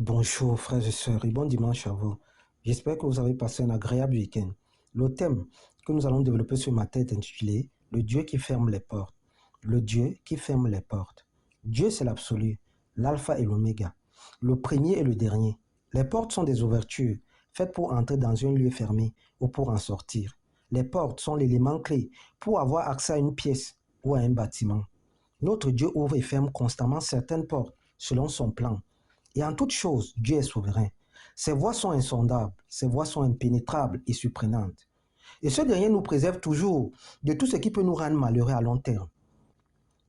Bonjour frères et sœurs et bon dimanche à vous. J'espère que vous avez passé un agréable week-end. Le thème que nous allons développer ce matin est intitulé Le Dieu qui ferme les portes. Le Dieu qui ferme les portes. Dieu c'est l'absolu, l'alpha et l'oméga, le premier et le dernier. Les portes sont des ouvertures faites pour entrer dans un lieu fermé ou pour en sortir. Les portes sont l'élément clé pour avoir accès à une pièce ou à un bâtiment. Notre Dieu ouvre et ferme constamment certaines portes selon son plan. Et en toute chose, Dieu est souverain. Ses voies sont insondables, ses voies sont impénétrables et surprenantes. Et ce dernier nous préserve toujours de tout ce qui peut nous rendre malheureux à long terme.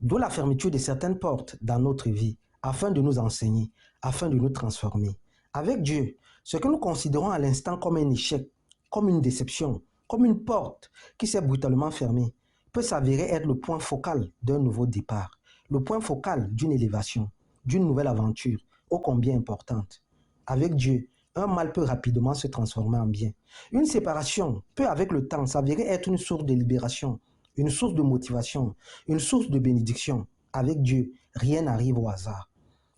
D'où la fermeture de certaines portes dans notre vie, afin de nous enseigner, afin de nous transformer. Avec Dieu, ce que nous considérons à l'instant comme un échec, comme une déception, comme une porte qui s'est brutalement fermée, peut s'avérer être le point focal d'un nouveau départ, le point focal d'une élévation, d'une nouvelle aventure, ô combien importante. Avec Dieu, un mal peut rapidement se transformer en bien. Une séparation peut avec le temps s'avérer être une source de libération, une source de motivation, une source de bénédiction. Avec Dieu, rien n'arrive au hasard.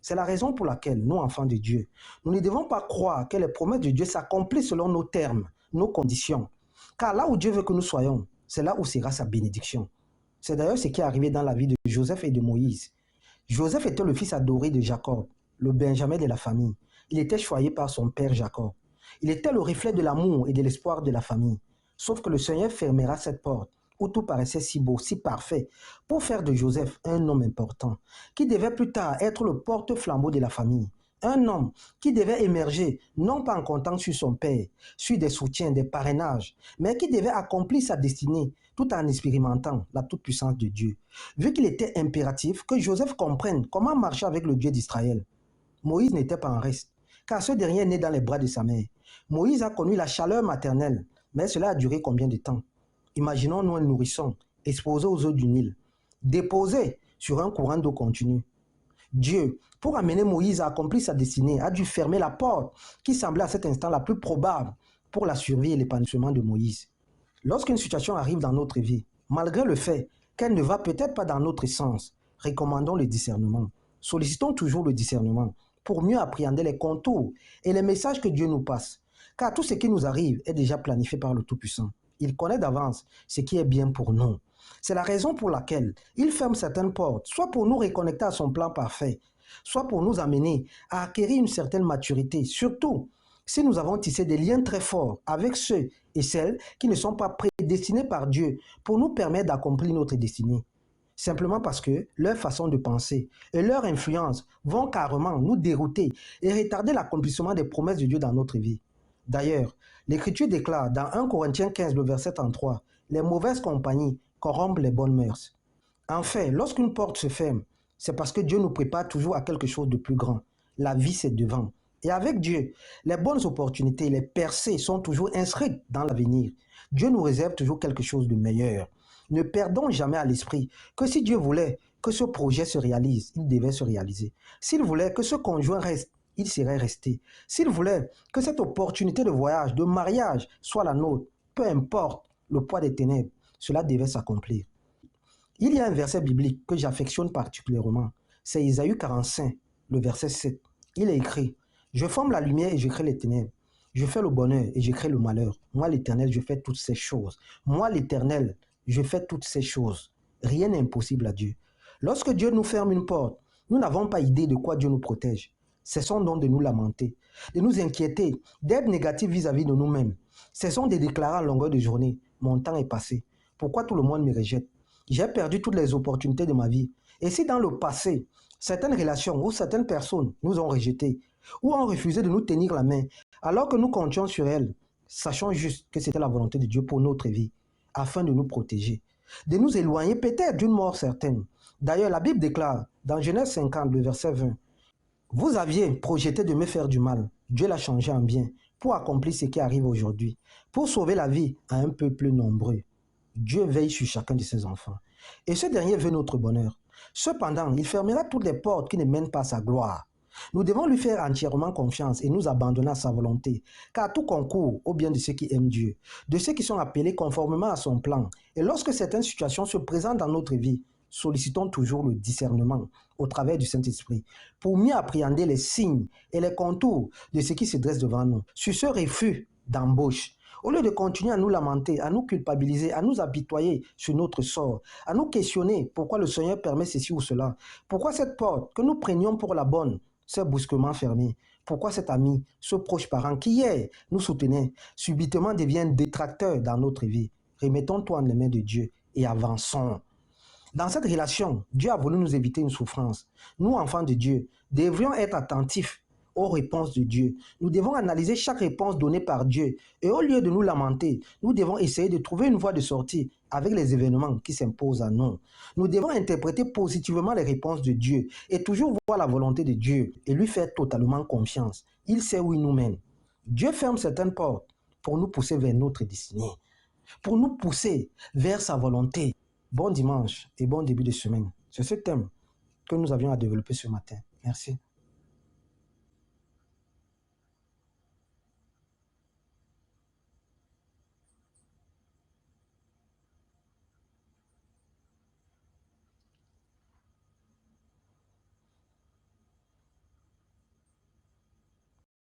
C'est la raison pour laquelle, nous, enfants de Dieu, nous ne devons pas croire que les promesses de Dieu s'accomplissent selon nos termes, nos conditions. Car là où Dieu veut que nous soyons, c'est là où sera sa bénédiction. C'est d'ailleurs ce qui est arrivé dans la vie de Joseph et de Moïse. Joseph était le fils adoré de Jacob, le Benjamin de la famille. Il était choyé par son père Jacob. Il était le reflet de l'amour et de l'espoir de la famille. Sauf que le Seigneur fermera cette porte où tout paraissait si beau, si parfait, pour faire de Joseph un homme important, qui devait plus tard être le porte-flambeau de la famille. Un homme qui devait émerger, non pas en comptant sur son père, sur des soutiens, des parrainages, mais qui devait accomplir sa destinée tout en expérimentant la toute-puissance de Dieu. Vu qu'il était impératif que Joseph comprenne comment marcher avec le Dieu d'Israël, Moïse n'était pas en reste, car ce dernier est né dans les bras de sa mère. Moïse a connu la chaleur maternelle, mais cela a duré combien de temps? Imaginons-nous un nourrisson exposé aux eaux du Nil, déposé sur un courant d'eau continue. Dieu, pour amener Moïse à accomplir sa destinée, a dû fermer la porte qui semblait à cet instant la plus probable pour la survie et l'épanouissement de Moïse. Lorsqu'une situation arrive dans notre vie, malgré le fait qu'elle ne va peut-être pas dans notre sens, recommandons le discernement. Sollicitons toujours le discernement pour mieux appréhender les contours et les messages que Dieu nous passe. Car tout ce qui nous arrive est déjà planifié par le Tout-Puissant. Il connaît d'avance ce qui est bien pour nous. C'est la raison pour laquelle il ferme certaines portes, soit pour nous reconnecter à son plan parfait, soit pour nous amener à acquérir une certaine maturité, surtout si nous avons tissé des liens très forts avec ceux et celles qui ne sont pas prédestinés par Dieu pour nous permettre d'accomplir notre destinée. Simplement parce que leur façon de penser et leur influence vont carrément nous dérouter et retarder l'accomplissement des promesses de Dieu dans notre vie. D'ailleurs, l'Écriture déclare dans 1 Corinthiens 15, le verset 33, « Les mauvaises compagnies corrompent les bonnes mœurs. » Enfin, lorsqu'une porte se ferme, c'est parce que Dieu nous prépare toujours à quelque chose de plus grand. La vie, c'est devant. Et avec Dieu, les bonnes opportunités, les percées sont toujours inscrites dans l'avenir. Dieu nous réserve toujours quelque chose de meilleur. Ne perdons jamais à l'esprit que si Dieu voulait que ce projet se réalise, il devait se réaliser. S'il voulait que ce conjoint reste, il serait resté. S'il voulait que cette opportunité de voyage, de mariage soit la nôtre, peu importe le poids des ténèbres, cela devait s'accomplir. Il y a un verset biblique que j'affectionne particulièrement. C'est Isaïe 45, le verset 7. Il est écrit, « Je forme la lumière et je crée les ténèbres. Je fais le bonheur et je crée le malheur. Moi, l'Éternel, je fais toutes ces choses. Moi, l'Éternel, je fais toutes ces choses. Rien n'est impossible à Dieu. » Lorsque Dieu nous ferme une porte, nous n'avons pas idée de quoi Dieu nous protège. Cessons donc de nous lamenter, de nous inquiéter, d'être négatifs vis-à-vis de nous-mêmes. Cessons de déclarer à longueur de journée, « Mon temps est passé. Pourquoi tout le monde me rejette? J'ai perdu toutes les opportunités de ma vie. » Et si dans le passé, certaines relations ou certaines personnes nous ont rejetés ou ont refusé de nous tenir la main, alors que nous comptions sur elles, sachons juste que c'était la volonté de Dieu pour notre vie, afin de nous protéger, de nous éloigner peut-être d'une mort certaine. D'ailleurs, la Bible déclare dans Genèse 50, le verset 20, « Vous aviez projeté de me faire du mal. Dieu l'a changé en bien pour accomplir ce qui arrive aujourd'hui, pour sauver la vie à un peuple nombreux. » Dieu veille sur chacun de ses enfants. Et ce dernier veut notre bonheur. Cependant, il fermera toutes les portes qui ne mènent pas à sa gloire. Nous devons lui faire entièrement confiance et nous abandonner à sa volonté, car tout concourt au bien de ceux qui aiment Dieu, de ceux qui sont appelés conformément à son plan. Et lorsque certaines situations se présentent dans notre vie, sollicitons toujours le discernement au travers du Saint-Esprit pour mieux appréhender les signes et les contours de ce qui se dresse devant nous. Sur ce refus d'embauche, au lieu de continuer à nous lamenter, à nous culpabiliser, à nous apitoyer sur notre sort, à nous questionner pourquoi le Seigneur permet ceci ou cela, pourquoi cette porte que nous prenions pour la bonne s'est brusquement fermée, pourquoi cet ami, ce proche parent qui hier nous soutenait, subitement devient détracteur dans notre vie. Remettons-toi en les mains de Dieu et avançons. Dans cette relation, Dieu a voulu nous éviter une souffrance. Nous, enfants de Dieu, devrions être attentifs aux réponses de Dieu. Nous devons analyser chaque réponse donnée par Dieu. Et au lieu de nous lamenter, nous devons essayer de trouver une voie de sortie avec les événements qui s'imposent à nous. Nous devons interpréter positivement les réponses de Dieu et toujours voir la volonté de Dieu et lui faire totalement confiance. Il sait où il nous mène. Dieu ferme certaines portes pour nous pousser vers notre destinée, pour nous pousser vers sa volonté. Bon dimanche et bon début de semaine. C'est ce thème que nous avions à développer ce matin. Merci.